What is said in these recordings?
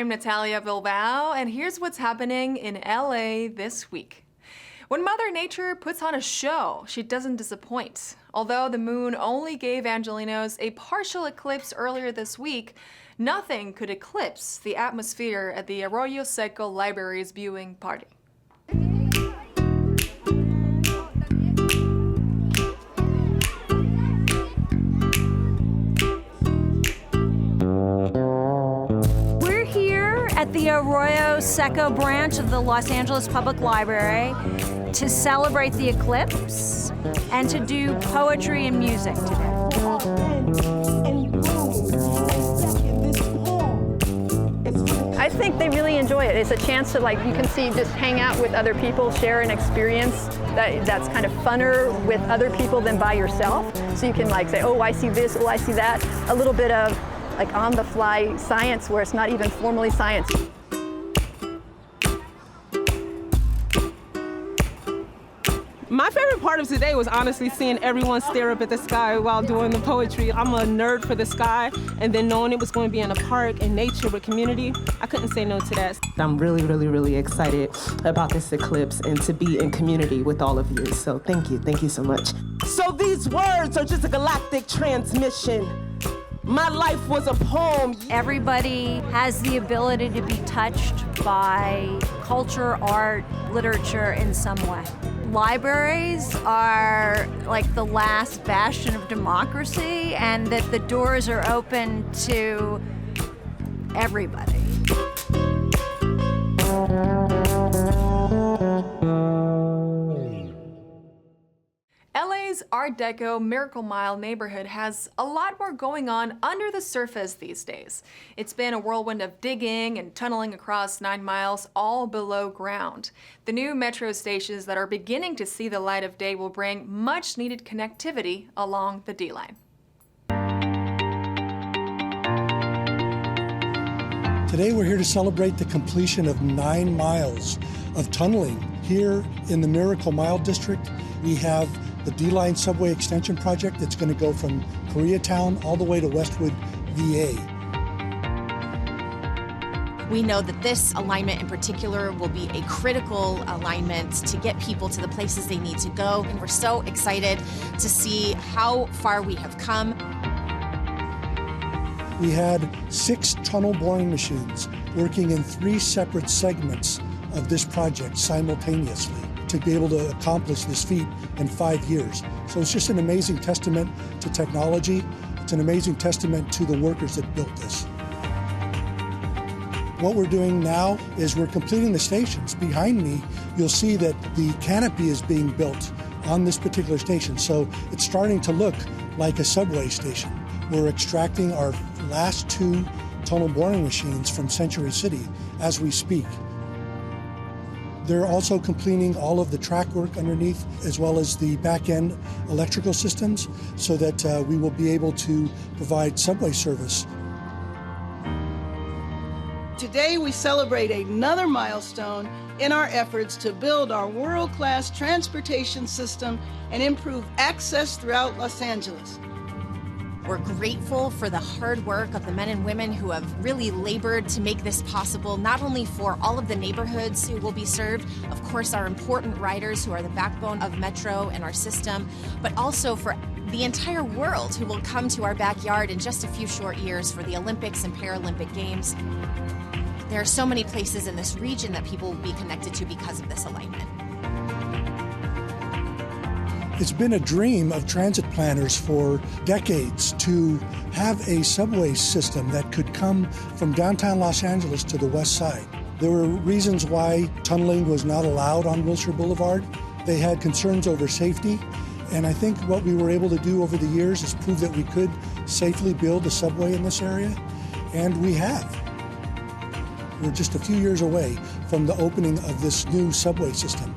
I'm Natalia Bilbao, and here's what's happening in LA this week. When Mother Nature puts on a show, she doesn't disappoint. Although the moon only gave Angelenos a partial eclipse earlier this week, nothing could eclipse the atmosphere at the Arroyo Seco Library's viewing party. At the Arroyo Seco branch of the Los Angeles Public Library to celebrate the eclipse and to do poetry and music today. I think they really enjoy it. It's a chance to, like, you can see, just hang out with other people, share an experience that's kind of funner with other people than by yourself. So you can, like, say, oh, I see this, oh, I see that. A little bit of like on-the-fly science where it's not even formally science. My favorite part of today was honestly seeing everyone stare up at the sky while doing the poetry. I'm a nerd for the sky, and then knowing it was going to be in a park and nature with community, I couldn't say no to that. I'm really, really, really excited about this eclipse and to be in community with all of you. So thank you so much. So these words are just a galactic transmission. My life was a poem. Everybody has the ability to be touched by culture, art, literature in some way. Libraries are like the last bastion of democracy, and that the doors are open to everybody. LA's Art Deco Miracle Mile neighborhood has a lot more going on under the surface these days. It's been a whirlwind of digging and tunneling across 9 miles, all below ground. The new metro stations that are beginning to see the light of day will bring much needed connectivity along the D-line. Today we're here to celebrate the completion of 9 miles of tunneling. Here in the Miracle Mile district, we have the D-Line subway extension project that's going to go from Koreatown all the way to Westwood, VA. We know that this alignment in particular will be a critical alignment to get people to the places they need to go, and we're so excited to see how far we have come. We had 6 tunnel boring machines working in 3 separate segments of this project simultaneously to be able to accomplish this feat in 5 years. So it's just an amazing testament to technology. It's an amazing testament to the workers that built this. What we're doing now is we're completing the stations. Behind me, you'll see that the canopy is being built on this particular station. So it's starting to look like a subway station. We're extracting our last 2 tunnel boring machines from Century City as we speak. They're also completing all of the track work underneath, as well as the back-end electrical systems, so that we will be able to provide subway service. Today we celebrate another milestone in our efforts to build our world-class transportation system and improve access throughout Los Angeles. We're grateful for the hard work of the men and women who have really labored to make this possible, not only for all of the neighborhoods who will be served, of course our important riders who are the backbone of Metro and our system, but also for the entire world who will come to our backyard in just a few short years for the Olympics and Paralympic Games. There are so many places in this region that people will be connected to because of this alignment. It's been a dream of transit planners for decades to have a subway system that could come from downtown Los Angeles to the west side. There were reasons why tunneling was not allowed on Wilshire Boulevard. They had concerns over safety, and I think what we were able to do over the years is prove that we could safely build a subway in this area, and we have. We're just a few years away from the opening of this new subway system.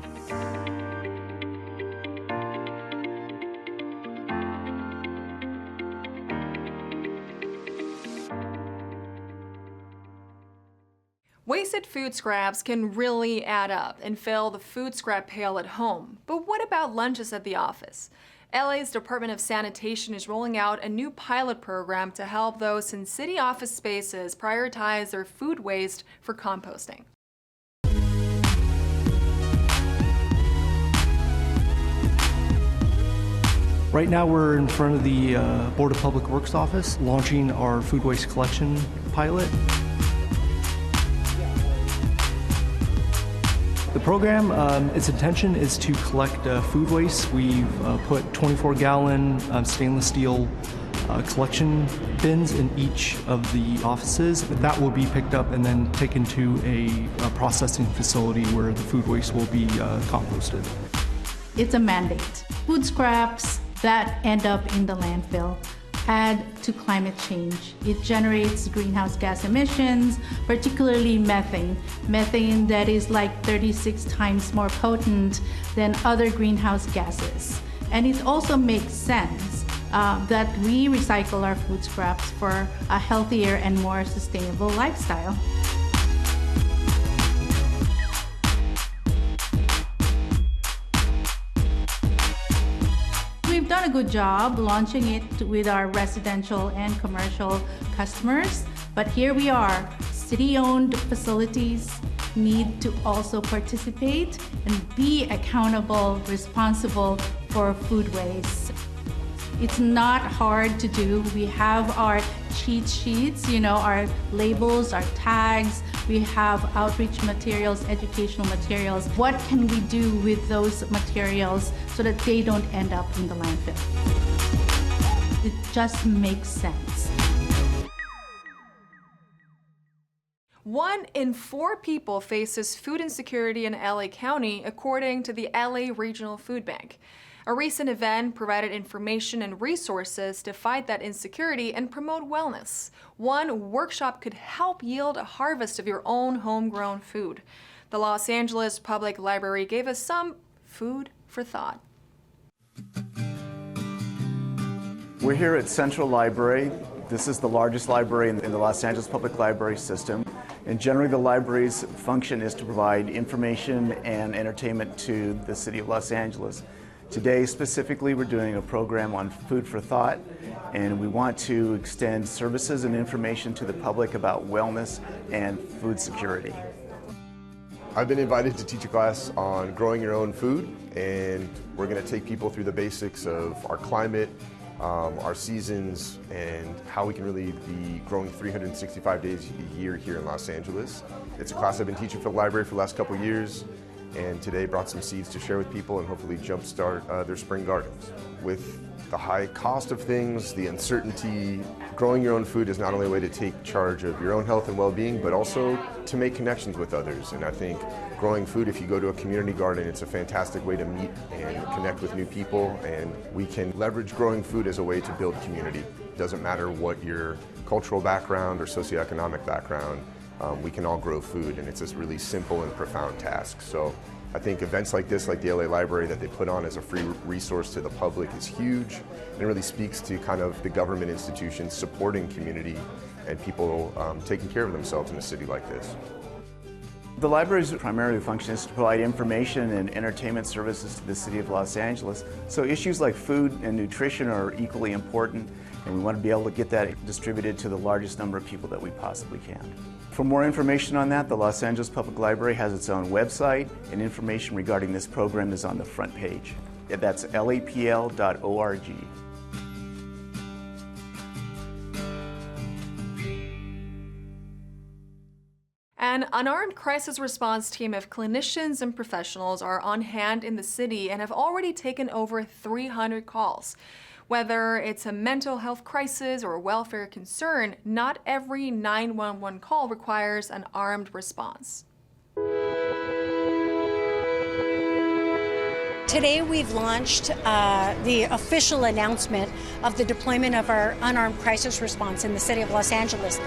Wasted food scraps can really add up and fill the food scrap pail at home. But what about lunches at the office? LA's Department of Sanitation is rolling out a new pilot program to help those in city office spaces prioritize their food waste for composting. Right now we're in front of the Board of Public Works office launching our food waste collection pilot. The program, its intention is to collect food waste. We've put 24-gallon stainless steel collection bins in each of the offices. That will be picked up and then taken to a processing facility where the food waste will be composted. It's a mandate. Food scraps that end up in the landfill add to climate change. It generates greenhouse gas emissions, particularly methane. Methane that is like 36 times more potent than other greenhouse gases. And it also makes sense that we recycle our food scraps for a healthier and more sustainable lifestyle. We've done a good job launching it with our residential and commercial customers, but here we are. City-owned facilities need to also participate and be accountable, responsible for food waste. It's not hard to do. We have our cheat sheets, our labels, our tags. We have outreach materials, educational materials. What can we do with those materials so that they don't end up in the landfill? It just makes sense. 1 in 4 people faces food insecurity in LA County, according to the LA Regional Food Bank. A recent event provided information and resources to fight that insecurity and promote wellness. One workshop could help yield a harvest of your own homegrown food. The Los Angeles Public Library gave us some food for thought. We're here at Central Library. This is the largest library in the Los Angeles Public Library system. And generally the library's function is to provide information and entertainment to the city of Los Angeles. Today specifically we're doing a program on food for thought, and we want to extend services and information to the public about wellness and food security. I've been invited to teach a class on growing your own food, and we're going to take people through the basics of our climate, our seasons, and how we can really be growing 365 days a year here in Los Angeles. It's a class I've been teaching for the library for the last couple of years, and today brought some seeds to share with people and hopefully jumpstart their spring gardens. With the high cost of things, the uncertainty, growing your own food is not only a way to take charge of your own health and well-being, but also to make connections with others. And I think growing food, if you go to a community garden, it's a fantastic way to meet and connect with new people, and we can leverage growing food as a way to build community. It doesn't matter what your cultural background or socioeconomic background, we can all grow food, and it's this really simple and profound task. So I think events like this, like the LA Library that they put on as a free resource to the public, is huge, and it really speaks to kind of the government institutions supporting community and people taking care of themselves in a city like this. The library's primary function is to provide information and entertainment services to the city of Los Angeles. So issues like food and nutrition are equally important, and we want to be able to get that distributed to the largest number of people that we possibly can. For more information on that, the Los Angeles Public Library has its own website, and information regarding this program is on the front page. That's lapl.org. An unarmed crisis response team of clinicians and professionals are on hand in the city and have already taken over 300 calls. Whether it's a mental health crisis or a welfare concern, not every 911 call requires an armed response. Today we've launched the official announcement of the deployment of our unarmed crisis response in the city of Los Angeles.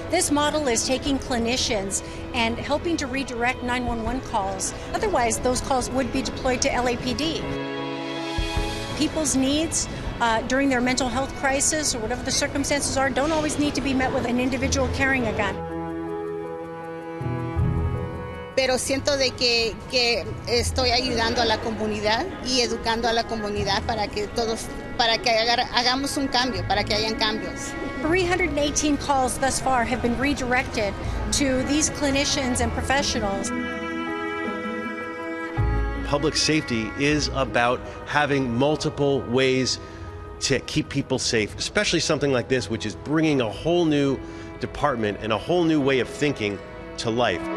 This model is taking clinicians and helping to redirect 911 calls. Otherwise, those calls would be deployed to LAPD. People's needs during their mental health crisis or whatever the circumstances are don't always need to be met with an individual carrying a gun. pero siento de que estoy ayudando a la comunidad y educando a la comunidad para que hagamos un cambio, para que hayan cambios. 318 calls thus far have been redirected to these clinicians and professionals. Public safety is about having multiple ways to keep people safe, especially something like this, which is bringing a whole new department and a whole new way of thinking to life.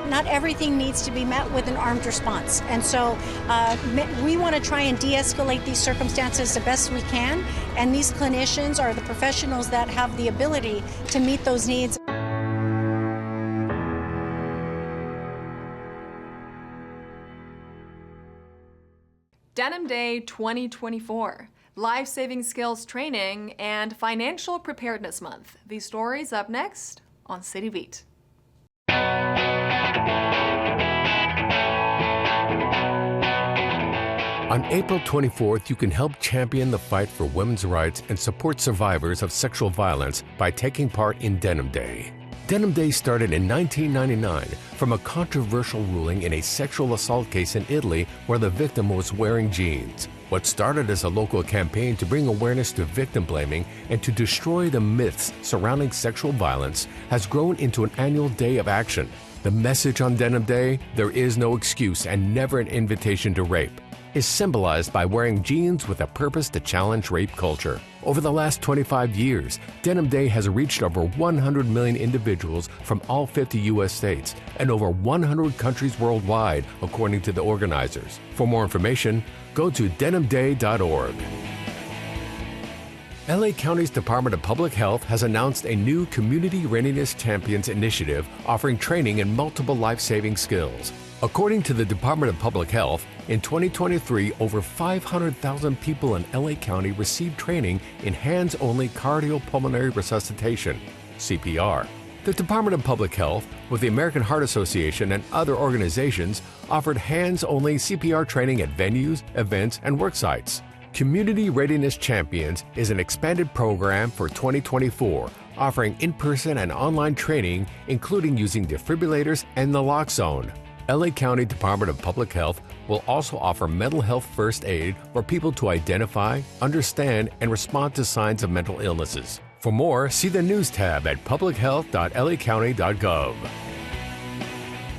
Not everything needs to be met with an armed response. And so we want to try and de-escalate these circumstances the best we can. And these clinicians are the professionals that have the ability to meet those needs. Denim Day 2024, life-saving skills training, and Financial Preparedness Month. These stories up next on City Beat. On April 24th, you can help champion the fight for women's rights and support survivors of sexual violence by taking part in Denim Day. Denim Day started in 1999 from a controversial ruling in a sexual assault case in Italy where the victim was wearing jeans. What started as a local campaign to bring awareness to victim blaming and to destroy the myths surrounding sexual violence has grown into an annual day of action. The message on Denim Day, there is no excuse and never an invitation to rape, is symbolized by wearing jeans with a purpose to challenge rape culture. Over the last 25 years, Denim Day has reached over 100 million individuals from all 50 U.S. states and over 100 countries worldwide, according to the organizers. For more information, go to denimday.org. LA County's Department of Public Health has announced a new Community Readiness Champions initiative offering training in multiple life-saving skills. According to the Department of Public Health, in 2023, over 500,000 people in LA County received training in hands-only cardiopulmonary resuscitation, CPR. The Department of Public Health, with the American Heart Association and other organizations, offered hands-only CPR training at venues, events, and work sites. Community Readiness Champions is an expanded program for 2024, offering in-person and online training, including using defibrillators and naloxone. LA County Department of Public Health will also offer mental health first aid for people to identify, understand, and respond to signs of mental illnesses. For more, see the news tab at publichealth.lacounty.gov.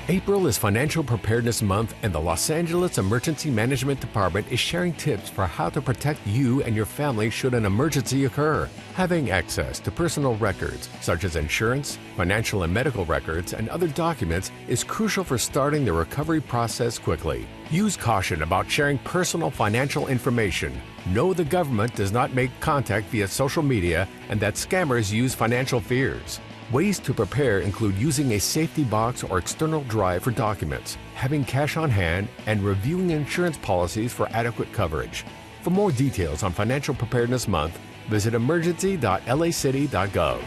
April is Financial Preparedness Month, and the Los Angeles Emergency Management Department is sharing tips for how to protect you and your family should an emergency occur. Having access to personal records, such as insurance, financial and medical records, and other documents is crucial for starting the recovery process quickly. Use caution about sharing personal financial information. Know the government does not make contact via social media and that scammers use financial fears. Ways to prepare include using a safety box or external drive for documents, having cash on hand, and reviewing insurance policies for adequate coverage. For more details on Financial Preparedness Month, visit emergency.lacity.gov.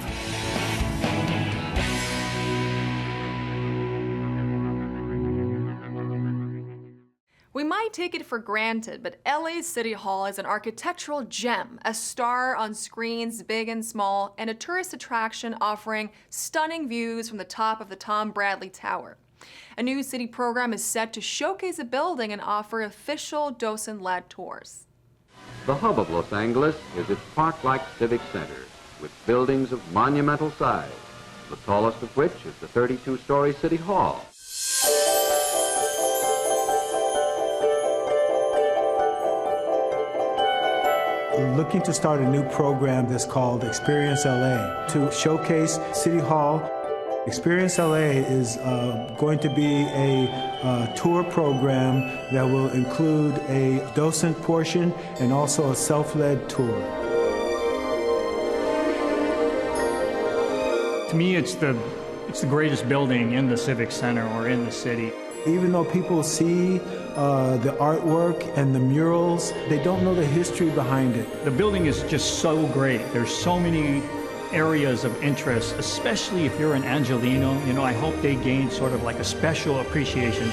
We might take it for granted, but LA's City Hall is an architectural gem, a star on screens big and small, and a tourist attraction offering stunning views from the top of the Tom Bradley Tower. A new city program is set to showcase the building and offer official docent-led tours. The hub of Los Angeles is its park-like civic center, with buildings of monumental size, the tallest of which is the 32-story City Hall. Looking to start a new program that's called Experience LA to showcase City Hall. Experience LA is going to be a tour program that will include a docent portion and also a self-led tour. To me, it's the greatest building in the Civic Center or in the city. Even though people see the artwork and the murals, they don't know the history behind it. The building is just so great. There's so many areas of interest, especially if you're an Angelino. You know, I hope they gain sort of like a special appreciation.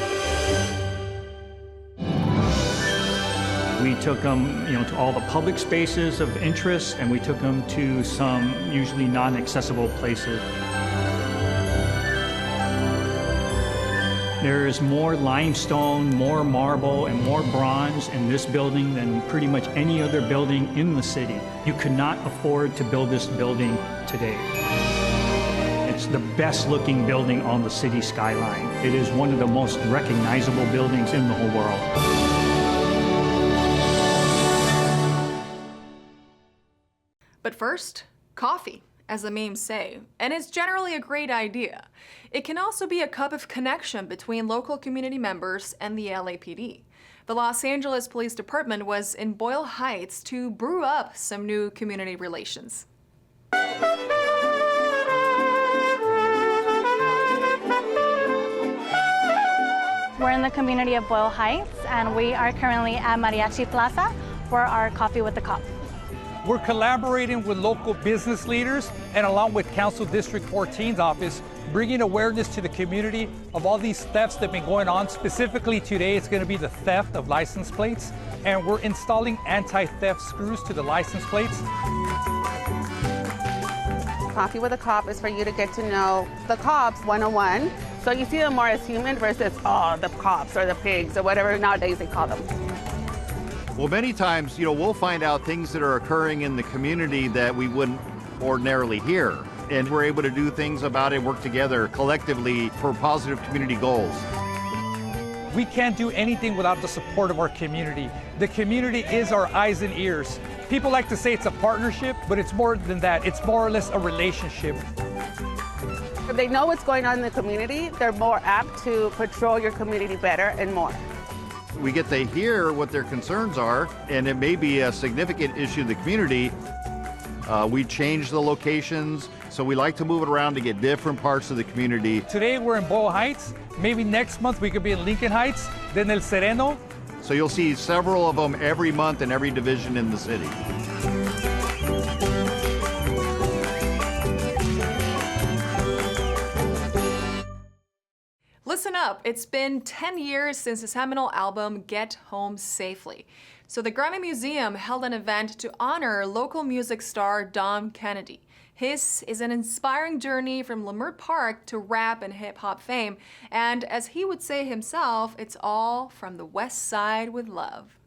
We took them, to all the public spaces of interest, and we took them to some usually non-accessible places. There is more limestone, more marble, and more bronze in this building than pretty much any other building in the city. You could not afford to build this building today. It's the best looking building on the city skyline. It is one of the most recognizable buildings in the whole world. But first, coffee, as the memes say, and it's generally a great idea. It can also be a cup of connection between local community members and the LAPD. The Los Angeles Police Department was in Boyle Heights to brew up some new community relations. We're in the community of Boyle Heights, and we are currently at Mariachi Plaza for our Coffee with the Cop. We're collaborating with local business leaders and along with Council District 14's office, bringing awareness to the community of all these thefts that have been going on. Specifically today, it's going to be the theft of license plates, and we're installing anti-theft screws to the license plates. Coffee with a Cop is for you to get to know the cops 101. So you see them more as human versus, the cops or the pigs or whatever nowadays they call them. Well, many times, we'll find out things that are occurring in the community that we wouldn't ordinarily hear. And we're able to do things about it, work together collectively for positive community goals. We can't do anything without the support of our community. The community is our eyes and ears. People like to say it's a partnership, but it's more than that. It's more or less a relationship. If they know what's going on in the community, they're more apt to patrol your community better and more. We get to hear what their concerns are, and it may be a significant issue in the community. We change the locations, so we like to move it around to get different parts of the community. Today we're in Boyle Heights. Maybe next month we could be in Lincoln Heights, then El Sereno. So you'll see several of them every month in every division in the city. Listen up, it's been 10 years since the seminal album Get Home Safely. So the Grammy Museum held an event to honor local music star Dom Kennedy. His is an inspiring journey from Leimert Park to rap and hip-hop fame, and as he would say himself, it's all from the West Side with love.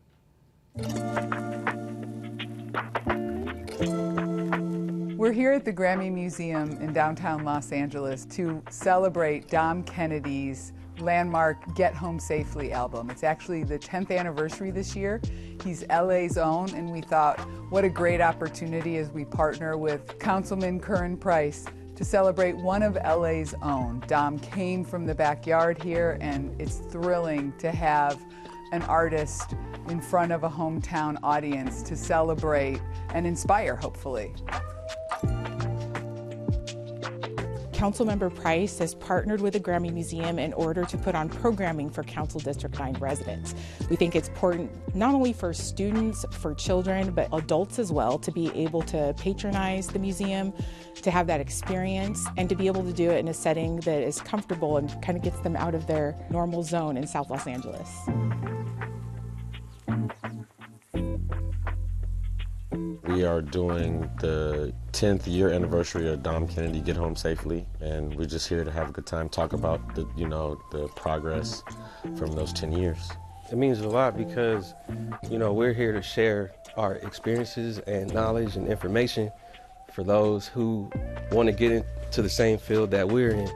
We're here at the Grammy Museum in downtown Los Angeles to celebrate Dom Kennedy's landmark Get Home Safely album. It's actually the 10th anniversary this year. He's LA's own, and we thought what a great opportunity as we partner with Councilman Curran Price to celebrate one of LA's own. Dom came from the backyard here, and it's thrilling to have an artist in front of a hometown audience to celebrate and inspire, hopefully. Councilmember Price has partnered with the Grammy Museum in order to put on programming for Council District 9 residents. We think it's important not only for students, for children, but adults as well to be able to patronize the museum, to have that experience, and to be able to do it in a setting that is comfortable and kind of gets them out of their normal zone in South Los Angeles. We are doing the 10th year anniversary of Dom Kennedy Get Home Safely, and we're just here to have a good time, talk about the progress from those 10 years. It means a lot because, we're here to share our experiences and knowledge and information for those who want to get into the same field that we're in.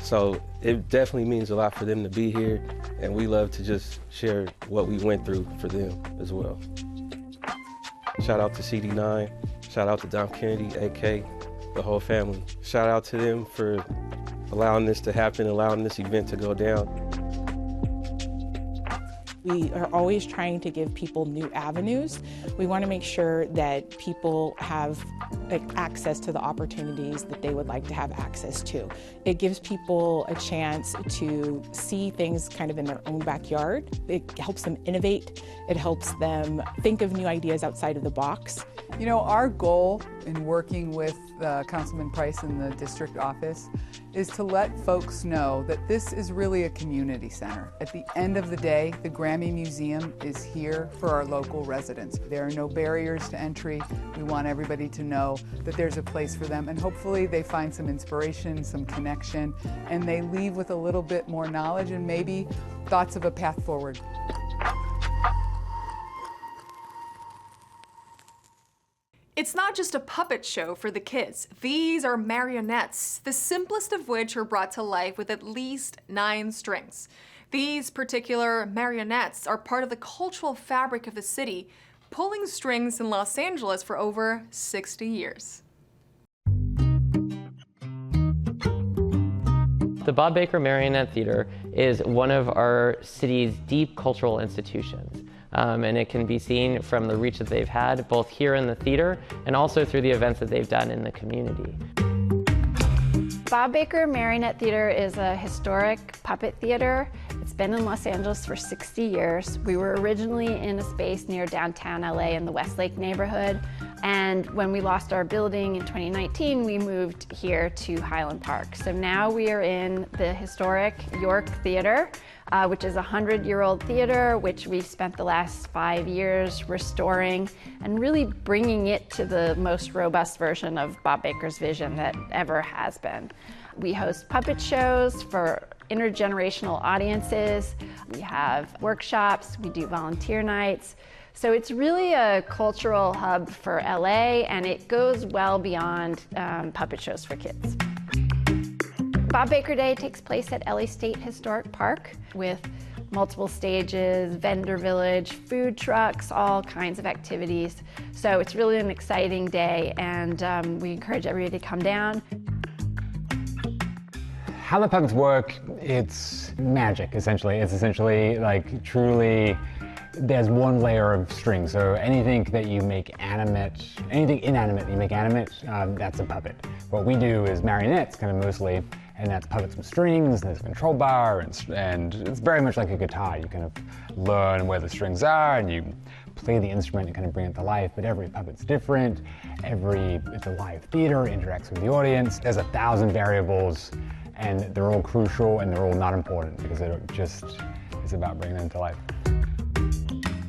So it definitely means a lot for them to be here, and we love to just share what we went through for them as well. Shout out to CD9, shout out to Dom Kennedy, AK, the whole family. Shout out to them for allowing this to happen, allowing this event to go down. We are always trying to give people new avenues. We want to make sure that people have access to the opportunities that they would like to have access to. It gives people a chance to see things kind of in their own backyard. It helps them innovate. It helps them think of new ideas outside of the box. You know, our goal in working with Councilman Price in the district office is to let folks know that this is really a community center. At the end of the day, the Grammy Museum is here for our local residents. There are no barriers to entry. We want everybody to know that there's a place for them, and hopefully they find some inspiration, some connection, and they leave with a little bit more knowledge and maybe thoughts of a path forward. It's not just a puppet show for the kids. These are marionettes, the simplest of which are brought to life with at least 9 strings. These particular marionettes are part of the cultural fabric of the city, pulling strings in Los Angeles for over 60 years. The Bob Baker Marionette Theater is one of our city's deep cultural institutions. And it can be seen from the reach that they've had, both here in the theater and also through the events that they've done in the community. Bob Baker Marionette Theater is a historic puppet theater. It's been in Los Angeles for 60 years. We were originally in a space near downtown LA in the Westlake neighborhood. And when we lost our building in 2019, we moved here to Highland Park. So now we are in the historic York Theater, which is a 100-year-old theater, which we've spent the last 5 years restoring and really bringing it to the most robust version of Bob Baker's vision that ever has been. We host puppet shows for intergenerational audiences. We have workshops, we do volunteer nights. So it's really a cultural hub for LA, and it goes well beyond puppet shows for kids. Bob Baker Day takes place at LA State Historic Park with multiple stages, vendor village, food trucks, all kinds of activities. So it's really an exciting day, and we encourage everybody to come down. How the puppets work, it's magic, essentially. It's essentially like truly, there's one layer of string. So anything that you make animate, anything inanimate that you make animate, that's a puppet. What we do is marionettes, kind of mostly, and that's puppets with strings, there's a control bar, and it's very much like a guitar. You kind of learn where the strings are, and you play the instrument and kind of bring it to life, but every puppet's different. It's a live theater, it interacts with the audience. There's 1,000 variables, and they're all crucial, and they're all not important, because it just is about bringing them to life.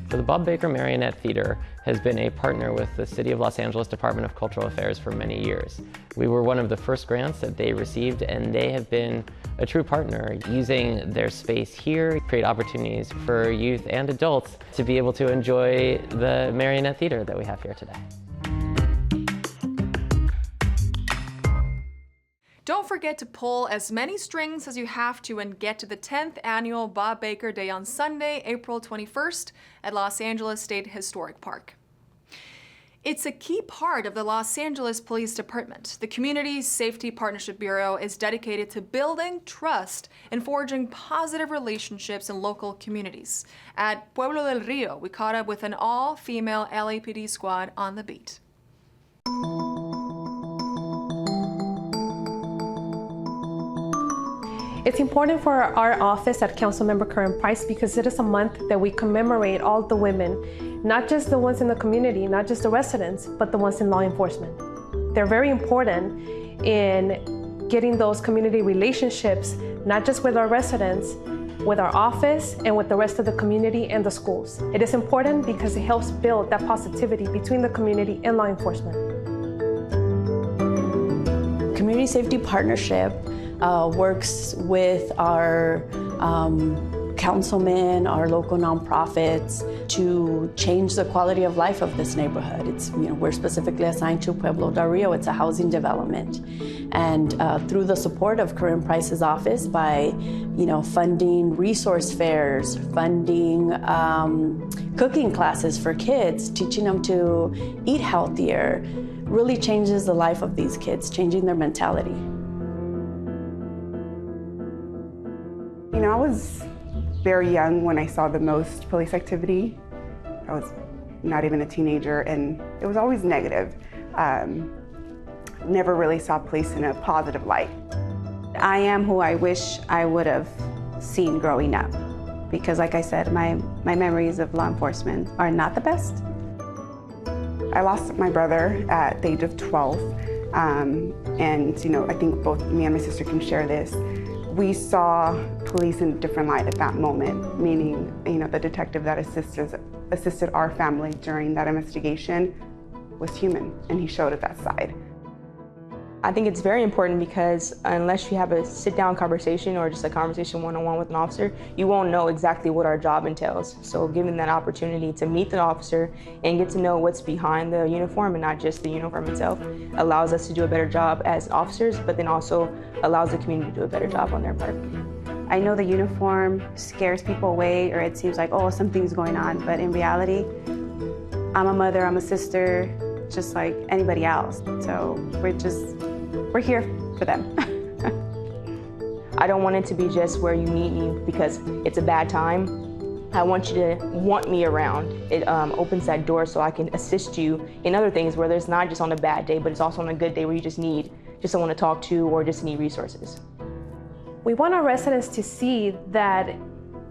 So the Bob Baker Marionette Theater has been a partner with the City of Los Angeles Department of Cultural Affairs for many years. We were one of the first grants that they received, and they have been a true partner, using their space here to create opportunities for youth and adults to be able to enjoy the Marionette Theater that we have here today. Don't forget to pull as many strings as you have to and get to the 10th annual Bob Baker Day on Sunday, April 21st at Los Angeles State Historic Park. It's a key part of the Los Angeles Police Department. The Community Safety Partnership Bureau is dedicated to building trust and forging positive relationships in local communities. At Pueblo del Rio, we caught up with an all-female LAPD squad on the beat. It's important for our office at Councilmember Curran Price because it is a month that we commemorate all the women, not just the ones in the community, not just the residents, but the ones in law enforcement. They're very important in getting those community relationships, not just with our residents, with our office, and with the rest of the community and the schools. It is important because it helps build that positivity between the community and law enforcement. Community Safety Partnership works with our councilmen, our local nonprofits to change the quality of life of this neighborhood. We're specifically assigned to Pueblo del Rio. It's a housing development. And through the support of Curran Price's office by, funding resource fairs, funding cooking classes for kids, teaching them to eat healthier, really changes the life of these kids, changing their mentality. I was very young when I saw the most police activity. I was not even a teenager, and it was always negative. Never really saw police in a positive light. I am who I wish I would have seen growing up, because like I said, my memories of law enforcement are not the best. I lost my brother at the age of 12. And, you know, I think both me and my sister can share this. We saw police in a different light at that moment, meaning, you know, the detective that assisted our family during that investigation was human, and he showed us that side. I think it's very important because unless you have a sit-down conversation or just a conversation one-on-one with an officer, you won't know exactly what our job entails. So given that opportunity to meet the officer and get to know what's behind the uniform and not just the uniform itself allows us to do a better job as officers, but then also allows the community to do a better job on their part. I know the uniform scares people away, or it seems like, oh, something's going on, but in reality, I'm a mother, I'm a sister, just like anybody else. So we're here for them. I don't want it to be just where you meet me because it's a bad time. I want you to want me around. It opens that door so I can assist you in other things where there's not just on a bad day, but it's also on a good day where you just need someone to talk to or just need resources. We want our residents to see that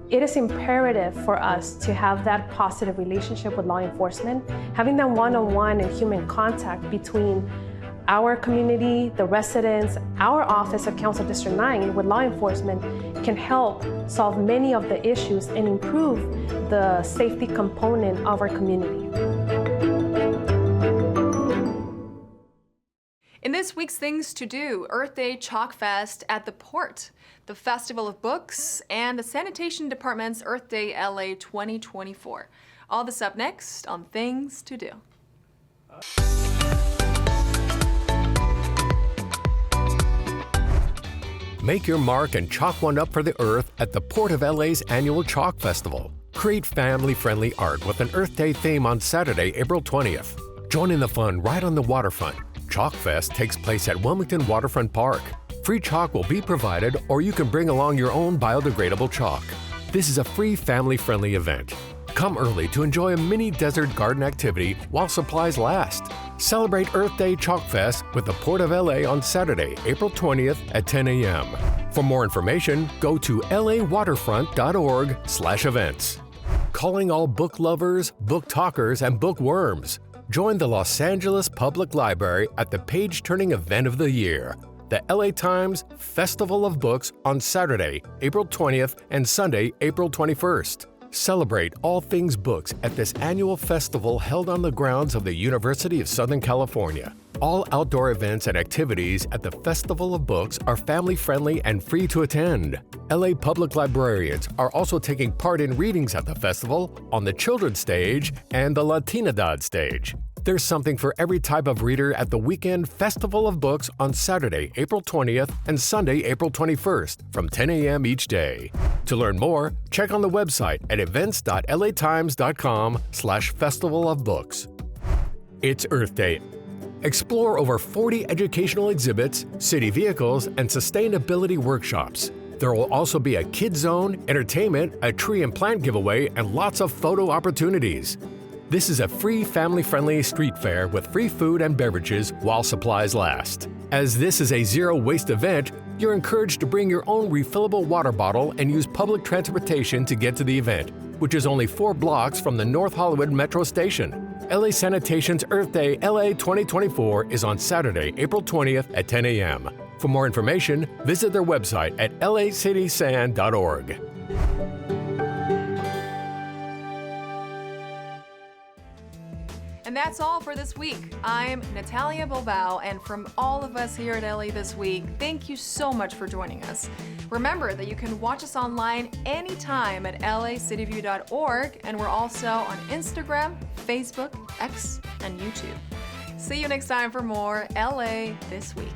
it is imperative for us to have that positive relationship with law enforcement, having that one-on-one and human contact between our community, the residents, our office at Council District 9 with law enforcement can help solve many of the issues and improve the safety component of our community. In this week's Things to Do, Earth Day Challkfest at the Port, the Festival of Books, and the Sanitation Department's Earth Day LA 2024. All this up next on Things to Do. Make your mark and chalk one up for the Earth at the Port of LA's annual Chalk Festival. Create family-friendly art with an Earth Day theme on Saturday, April 20th. Join in the fun right on the waterfront. Challkfest takes place at Wilmington Waterfront Park. Free chalk will be provided, or you can bring along your own biodegradable chalk. This is a free family-friendly event. Come early to enjoy a mini desert garden activity while supplies last. Celebrate Earth Day Challkfest with the Port of LA on Saturday, April 20th at 10 a.m. For more information, go to lawaterfront.org/events. Calling all book lovers, book talkers, and bookworms. Join the Los Angeles Public Library at the page-turning event of the year, the LA Times Festival of Books on Saturday, April 20th and Sunday, April 21st. Celebrate all things books at this annual festival held on the grounds of the University of Southern California. All outdoor events and activities at the Festival of Books are family-friendly and free to attend. LA Public Librarians are also taking part in readings at the festival on the children's stage and the Latinidad stage. There's something for every type of reader at the weekend Festival of Books on Saturday, April 20th and Sunday, April 21st from 10 a.m. each day. To learn more, check on the website at events.latimes.com/Festival of Books. It's Earth Day. Explore over 40 educational exhibits, city vehicles, and sustainability workshops. There will also be a kids zone, entertainment, a tree and plant giveaway, and lots of photo opportunities. This is a free family-friendly street fair with free food and beverages while supplies last. As this is a zero-waste event, you're encouraged to bring your own refillable water bottle and use public transportation to get to the event, which is only 4 blocks from the North Hollywood Metro Station. LA Sanitation's Earth Day LA 2024 is on Saturday, April 20th at 10 a.m. For more information, visit their website at lacitysan.org. And that's all for this week. I'm Natalia Bilbao, and from all of us here at LA This Week, thank you so much for joining us. Remember that you can watch us online anytime at lacityview.org, and we're also on Instagram, Facebook, X, and YouTube. See you next time for more LA This Week.